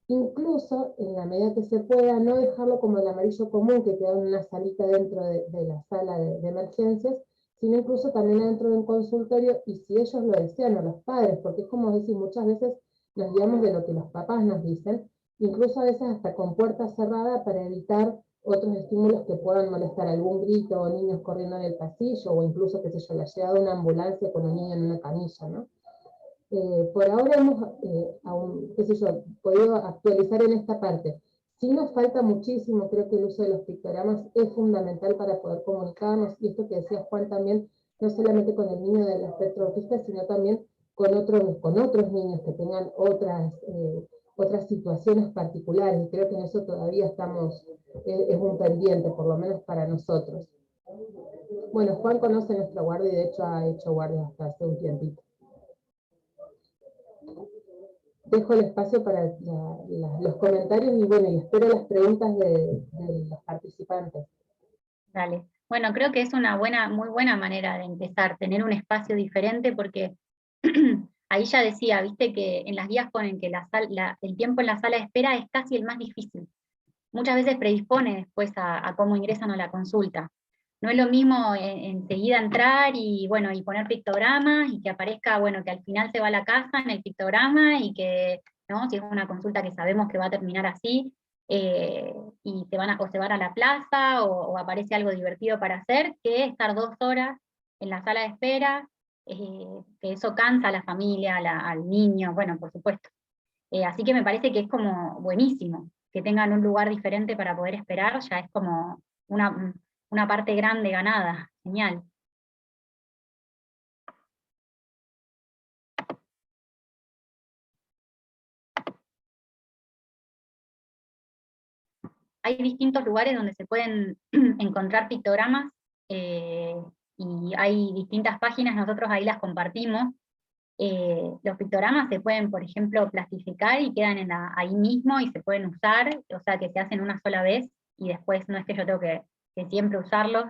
incluso en la medida que se pueda, no dejarlo como el amarillo común que queda en una salita dentro de la sala de emergencias, sino incluso también dentro de un consultorio, y si ellos lo desean, o los padres, porque es como decir, muchas veces nos guiamos de lo que los papás nos dicen, incluso a veces hasta con puerta cerrada para evitar otros estímulos que puedan molestar, algún grito o niños corriendo en el pasillo, o incluso, qué sé yo, la llegada de una ambulancia con un niño en una camilla, ¿no? Por ahora hemos, qué sé yo, podido actualizar en esta parte. Sí nos falta muchísimo, creo que el uso de los pictogramas es fundamental para poder comunicarnos, y esto que decía Juan también, no solamente con el niño del espectro autista, sino también con otros niños que tengan otras situaciones particulares, y creo que en eso todavía estamos, es un pendiente, por lo menos para nosotros. Bueno, Juan conoce nuestra guardia y de hecho ha hecho guardia hasta hace un tiempito. Dejo el espacio para los comentarios y bueno, y espero las preguntas de los participantes. Dale. Bueno, creo que es una muy buena manera de empezar, tener un espacio diferente, porque ahí ya decía, viste que en las guías ponen que el tiempo en la sala de espera es casi el más difícil. Muchas veces predispone después a cómo ingresan a la consulta. No es lo mismo enseguida entrar y bueno, y poner pictogramas y que aparezca, bueno, que al final se va a la casa en el pictograma, y que, ¿no? Si es una consulta que sabemos que va a terminar así, y o se van a la plaza, o aparece algo divertido para hacer, que estar 2 horas en la sala de espera, que eso cansa a la familia, al niño, bueno, por supuesto. Así que me parece que es como buenísimo, que tengan un lugar diferente para poder esperar, ya es como una parte grande ganada, genial. Hay distintos lugares donde se pueden encontrar pictogramas, y hay distintas páginas, nosotros ahí las compartimos. Los pictogramas se pueden, por ejemplo, plastificar y quedan ahí mismo y se pueden usar, o sea que se hacen una sola vez, y después no es que yo tengo que siempre usarlos,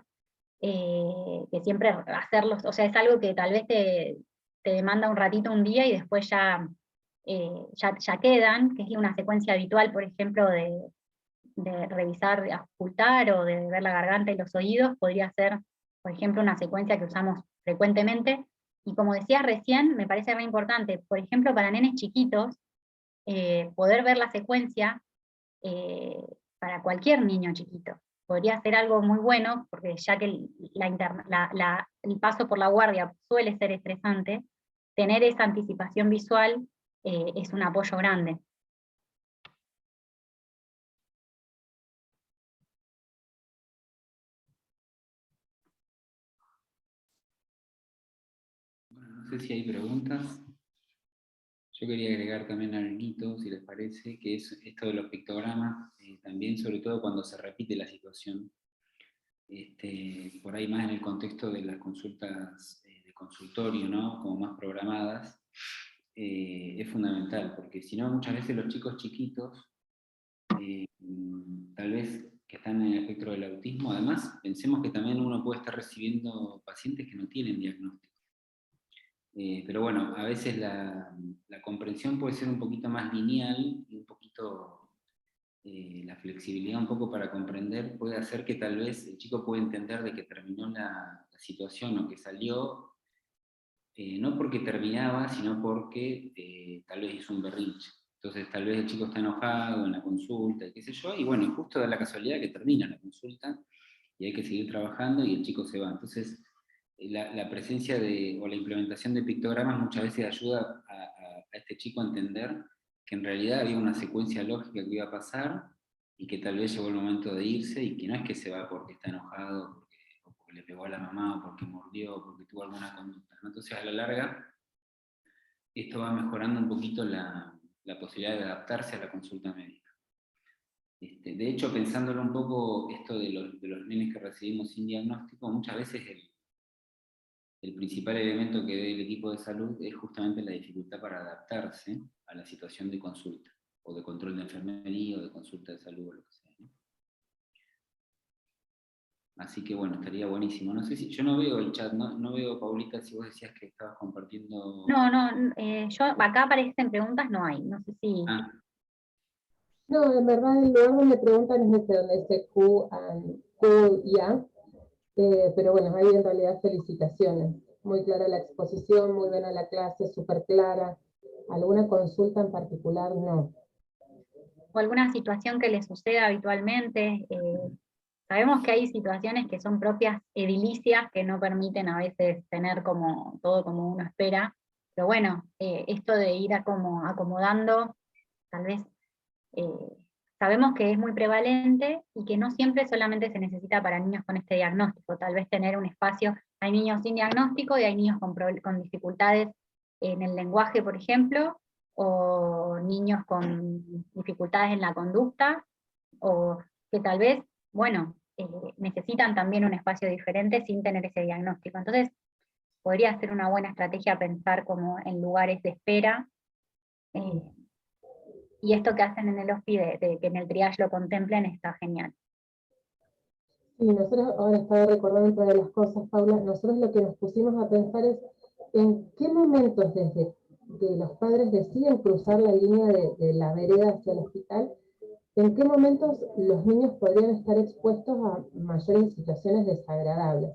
que siempre hacerlos, o sea, es algo que tal vez te demanda un ratito un día y después ya quedan, que es una secuencia habitual, por ejemplo, de revisar, de auscultar, o de ver la garganta y los oídos, podría ser, por ejemplo, una secuencia que usamos frecuentemente. Y como decías recién, me parece re importante, por ejemplo, para nenes chiquitos, poder ver la secuencia, para cualquier niño chiquito. Podría ser algo muy bueno, porque ya que el paso por la guardia suele ser estresante, tener esa anticipación visual es un apoyo grande. No sé si hay preguntas. Yo quería agregar también algo, si les parece, que es esto de los pictogramas, también sobre todo cuando se repite la situación, por ahí más en el contexto de las consultas de consultorio, ¿no? Como más programadas, es fundamental, porque si no, muchas veces los chicos chiquitos, tal vez que están en el espectro del autismo, además pensemos que también uno puede estar recibiendo pacientes que no tienen diagnóstico. Pero bueno, a veces la comprensión puede ser un poquito más lineal, y un poquito la flexibilidad un poco para comprender puede hacer que tal vez el chico pueda entender de que terminó la situación o que salió, no porque terminaba, sino porque tal vez hizo un berrinche. Entonces tal vez el chico está enojado en la consulta, y qué sé yo, y bueno, justo da la casualidad que termina la consulta y hay que seguir trabajando y el chico se va. Entonces la presencia o la implementación de pictogramas muchas veces ayuda a este chico a entender que en realidad había una secuencia lógica que iba a pasar, y que tal vez llegó el momento de irse, y que no es que se va porque está enojado, o porque le pegó a la mamá, o porque mordió, o porque tuvo alguna conducta, ¿no? Entonces a la larga esto va mejorando un poquito la posibilidad de adaptarse a la consulta médica. De hecho, pensándolo un poco, esto de los nenes que recibimos sin diagnóstico, muchas veces el principal elemento que ve el equipo de salud es justamente la dificultad para adaptarse a la situación de consulta, o de control de enfermería, o de consulta de salud, o lo que sea, ¿no? Así que bueno, estaría buenísimo. No sé si, yo no veo el chat, no veo, Paulita, si vos decías que estabas compartiendo. No, yo acá aparecen preguntas, no hay, no sé si... Ah, No, en verdad el lugar donde preguntan es ese, donde dice Q y A, pero bueno, ahí en realidad felicitaciones. Muy clara la exposición, muy buena la clase, súper clara. ¿Alguna consulta en particular? No. o alguna situación que les suceda habitualmente. Sabemos que hay situaciones que son propias edilicias, que no permiten a veces tener como todo como uno espera, pero bueno, esto de ir como acomodando, tal vez sabemos que es muy prevalente, y que no siempre solamente se necesita para niños con este diagnóstico, tal vez tener un espacio, hay niños sin diagnóstico y hay niños con dificultades en el lenguaje, por ejemplo, o niños con dificultades en la conducta, o que tal vez, bueno, necesitan también un espacio diferente sin tener ese diagnóstico. Entonces, podría ser una buena estrategia pensar como en lugares de espera, y esto que hacen en el HOSPI de que en el triage lo contemplen está genial. Sí, nosotros, ahora estaba recordando otra de las cosas, Paula, nosotros lo que nos pusimos a pensar es en qué momentos desde que los padres deciden cruzar la línea de la vereda hacia el hospital, en qué momentos los niños podrían estar expuestos a mayores situaciones desagradables.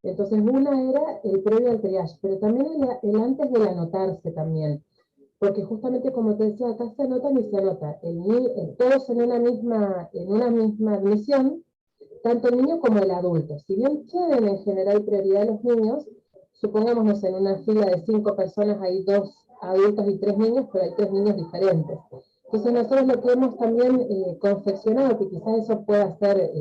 Entonces una era el previo al triage, pero también el antes del anotarse también. porque justamente como te decía, acá se anota y se anota, todos en una misma admisión, tanto el niño como el adulto. Si bien tienen en general prioridad los niños, supongámonos en una fila de 5 personas hay 2 adultos y 3 niños, pero hay 3 niños diferentes. Entonces nosotros lo que hemos también confeccionado, que quizás eso pueda ser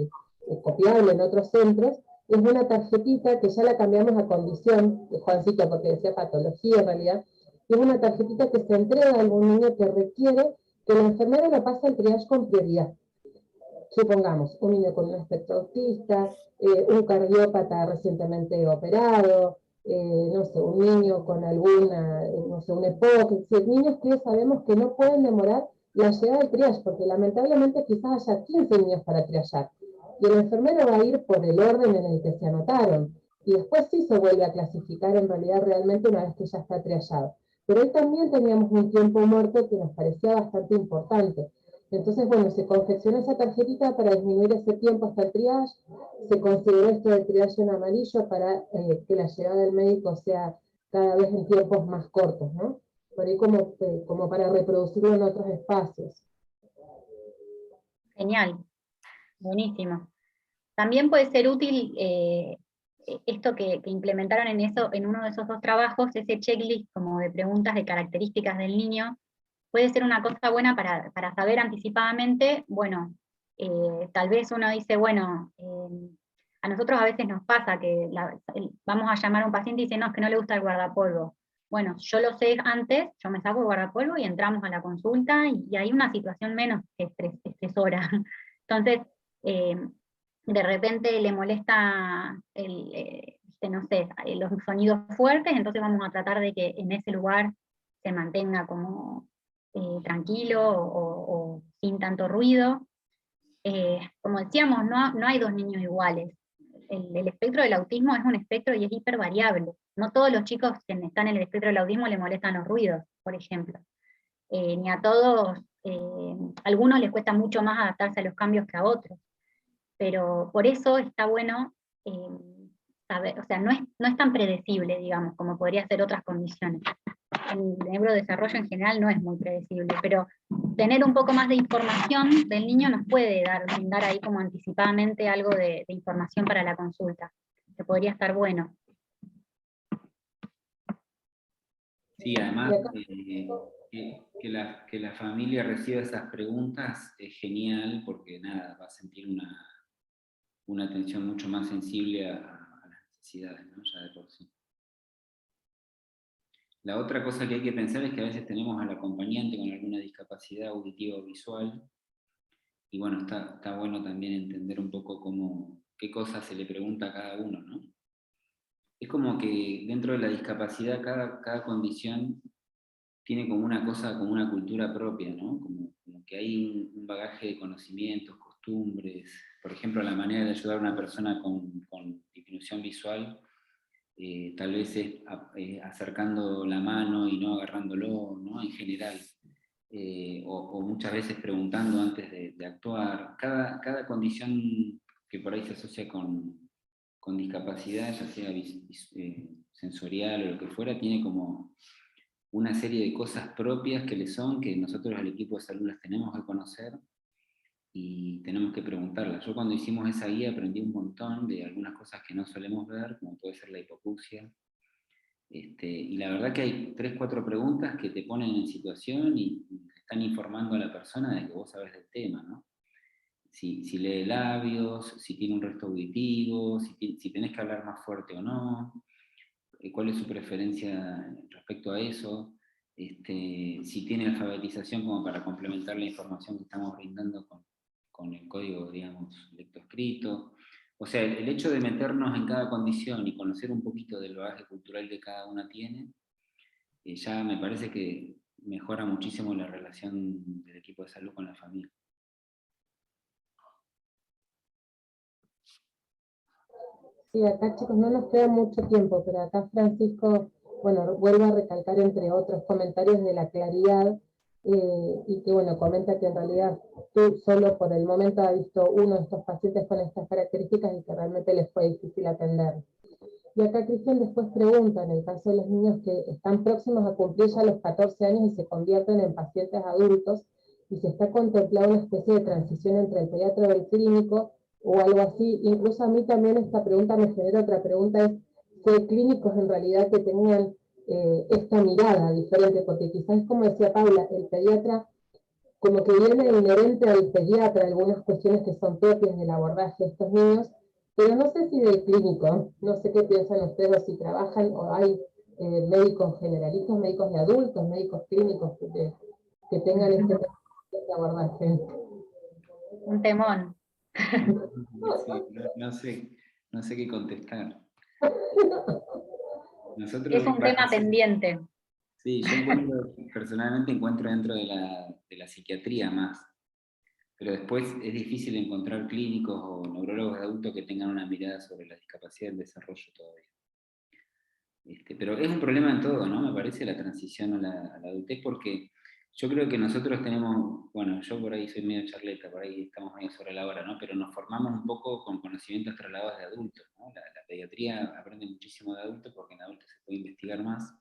copiable en otros centros, es una tarjetita que ya la cambiamos a condición, Juancito, porque decía patología en realidad, es una tarjetita que se entrega a algún niño que requiere que la enfermera la pase al triage con prioridad. Supongamos, un niño con un espectro autista, un cardiópata recientemente operado, no sé, un niño con alguna, no sé, un EPOC, es decir, niños que sabemos que no pueden demorar la llegada del triage, porque lamentablemente quizás haya 15 niños para triallar, y el enfermero va a ir por el orden en el que se anotaron, y después sí se vuelve a clasificar en realidad realmente una vez que ya está triallado. Pero hoy también teníamos un tiempo muerto que nos parecía bastante importante. Entonces, bueno, se confeccionó esa tarjetita para disminuir ese tiempo hasta el triage, se consideró esto del triage en amarillo para que la llegada del médico sea cada vez en tiempos más cortos, ¿no? Por ahí como para reproducirlo en otros espacios. Genial, buenísimo. También puede ser útil esto que implementaron en uno de esos 2 trabajos, ese checklist como de preguntas de características del niño, puede ser una cosa buena para saber anticipadamente, bueno, tal vez uno dice, bueno, a nosotros a veces nos pasa que vamos a llamar a un paciente y dice, no, es que no le gusta el guardapolvo. Bueno, yo lo sé antes, yo me saco el guardapolvo y entramos a la consulta y hay una situación menos estresora. Entonces, de repente le molesta no sé, los sonidos fuertes, entonces vamos a tratar de que en ese lugar se mantenga como tranquilo o sin tanto ruido. Como decíamos, no hay 2 niños iguales. El espectro del autismo es un espectro y es hipervariable. No todos los chicos que están en el espectro del autismo le molestan los ruidos, por ejemplo. Ni a todos, a algunos les cuesta mucho más adaptarse a los cambios que a otros. Pero por eso está bueno saber, o sea, no es tan predecible, digamos, como podría ser otras condiciones. El neurodesarrollo en general no es muy predecible, pero tener un poco más de información del niño nos puede brindar ahí como anticipadamente algo de información para la consulta, que podría estar bueno. Sí, además que la familia reciba esas preguntas es genial porque nada, va a sentir una atención mucho más sensible a las necesidades, ¿no? Ya de por sí. La otra cosa que hay que pensar es que a veces tenemos al acompañante con alguna discapacidad auditiva o visual, y bueno, está bueno también entender un poco qué cosas se le pregunta a cada uno, ¿no? Es como que dentro de la discapacidad cada condición tiene como una cosa, como una cultura propia, ¿no? Como que hay un bagaje de conocimientos, costumbres. Por ejemplo, la manera de ayudar a una persona con disminución visual, tal vez es acercando la mano y no agarrándolo, ¿no? En general. O muchas veces preguntando antes de actuar. Cada condición que por ahí se asocia con discapacidad, ya sea sensorial o lo que fuera, tiene como una serie de cosas propias que le son, que nosotros al equipo de salud las tenemos que conocer y tenemos que preguntarlas. Yo cuando hicimos esa guía aprendí un montón de algunas cosas que no solemos ver, como puede ser la hipoacusia. Y la verdad que hay 3, 4 preguntas que te ponen en situación y están informando a la persona de que vos sabés del tema, ¿no? Si lee labios, si tiene un resto auditivo, si tenés que hablar más fuerte o no, cuál es su preferencia respecto a eso, si tiene alfabetización como para complementar la información que estamos brindando con el código, digamos, lectoescrito. O sea, el hecho de meternos en cada condición y conocer un poquito del bagaje cultural que cada una tiene, ya me parece que mejora muchísimo la relación del equipo de salud con la familia. Sí, acá chicos no nos queda mucho tiempo, pero acá Francisco, bueno, vuelve a recalcar entre otros comentarios de la claridad, y que bueno, comenta que en realidad tú solo por el momento has visto uno de estos pacientes con estas características y que realmente les fue difícil atender. Y acá Cristian después pregunta, en el caso de los niños que están próximos a cumplir ya los 14 años y se convierten en pacientes adultos, y se está contemplando una especie de transición entre el pediatra y el clínico, o algo así. Incluso a mí también esta pregunta me genera otra pregunta, es si hay clínicos en realidad que tengan esta mirada diferente, porque quizás, como decía Paula, el pediatra como que viene inherente al pediatra algunas cuestiones que son propias del abordaje de estos niños, pero no sé si del clínico, no sé qué piensan ustedes, o si trabajan o hay médicos generalistas, médicos de adultos, médicos clínicos que tengan este abordaje. Un temón. Sí, no sé qué contestar. Es un tema Sí, pendiente. sí, yo personalmente encuentro dentro de la psiquiatría más, pero después es difícil encontrar clínicos o neurólogos de adultos que tengan una mirada sobre la discapacidad del desarrollo todavía. Pero es un problema en todo, ¿no? Me parece la transición a la adultez, porque yo creo que nosotros tenemos, bueno, yo por ahí soy medio charleta, por ahí estamos medio sobre la hora, ¿no? Pero nos formamos un poco con conocimientos trasladados de adultos, ¿no? La pediatría aprende muchísimo de adultos porque en adultos se puede investigar más,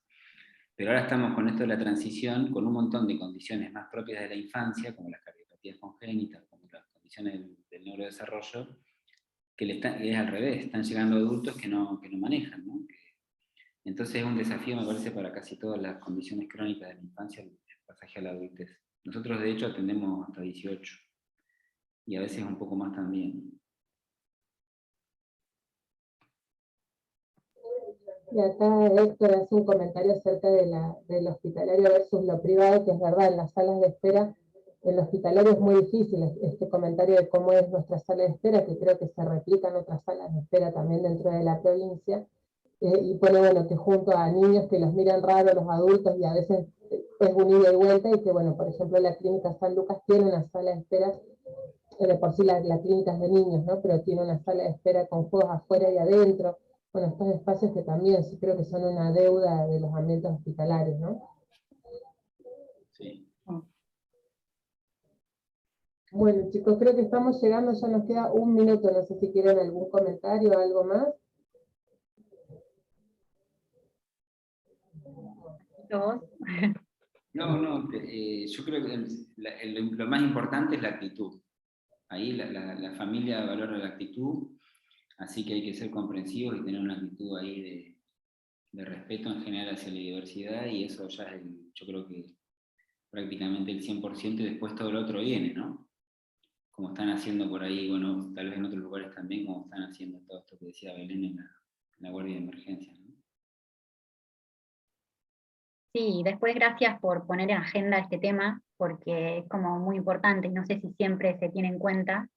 pero ahora estamos con esto de la transición, con un montón de condiciones más propias de la infancia, como las cardiopatías congénitas, como las condiciones del neurodesarrollo, que es al revés, están llegando adultos que no manejan, ¿no? Entonces es un desafío, me parece, para casi todas las condiciones crónicas de la infancia el pasaje a la adultez. Nosotros, de hecho, atendemos hasta 18, y a veces un poco más también. Y acá Héctor hace un comentario acerca del hospitalario versus lo privado, que es verdad, en las salas de espera, el hospitalario es muy difícil, este comentario de cómo es nuestra sala de espera, que creo que se replica en otras salas de espera también dentro de la provincia, y pone, bueno, que junto a niños que los miran raro, los adultos, y a veces es un ida y vuelta, y que, bueno, por ejemplo, la clínica San Lucas tiene una sala de espera, de por sí la clínica es de niños, ¿no? Pero tiene una sala de espera con juegos afuera y adentro. Bueno, estos espacios que también sí creo que son una deuda de los ambientes hospitalarios, ¿no? Sí. Bueno, chicos, creo que estamos llegando, ya nos queda un minuto, no sé si quieren algún comentario o algo más. No, yo creo que lo más importante es la actitud. Ahí la familia valora la actitud, así que hay que ser comprensivos y tener una actitud ahí de respeto en general hacia la diversidad, y eso ya es, yo creo que prácticamente el 100%, y después todo lo otro viene, ¿no? Como están haciendo por ahí, bueno, tal vez en otros lugares también, como están haciendo todo esto que decía Belén en la guardia de emergencia, ¿no? Sí, después gracias por poner en agenda este tema, porque es como muy importante, y no sé si siempre se tiene en cuenta,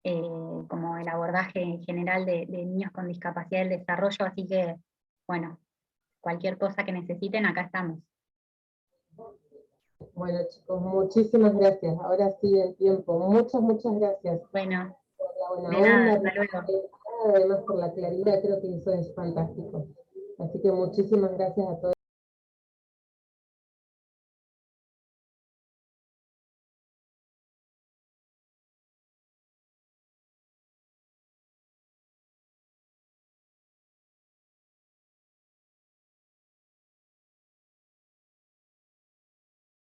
como el abordaje en general de niños con discapacidad del desarrollo, así que, bueno, cualquier cosa que necesiten, acá estamos. Bueno, chicos, muchísimas gracias. Ahora sí, el tiempo. Muchas gracias Bueno, por la buena de nada, onda, hasta luego. además por la claridad, creo que eso es fantástico. Así que muchísimas gracias a todos.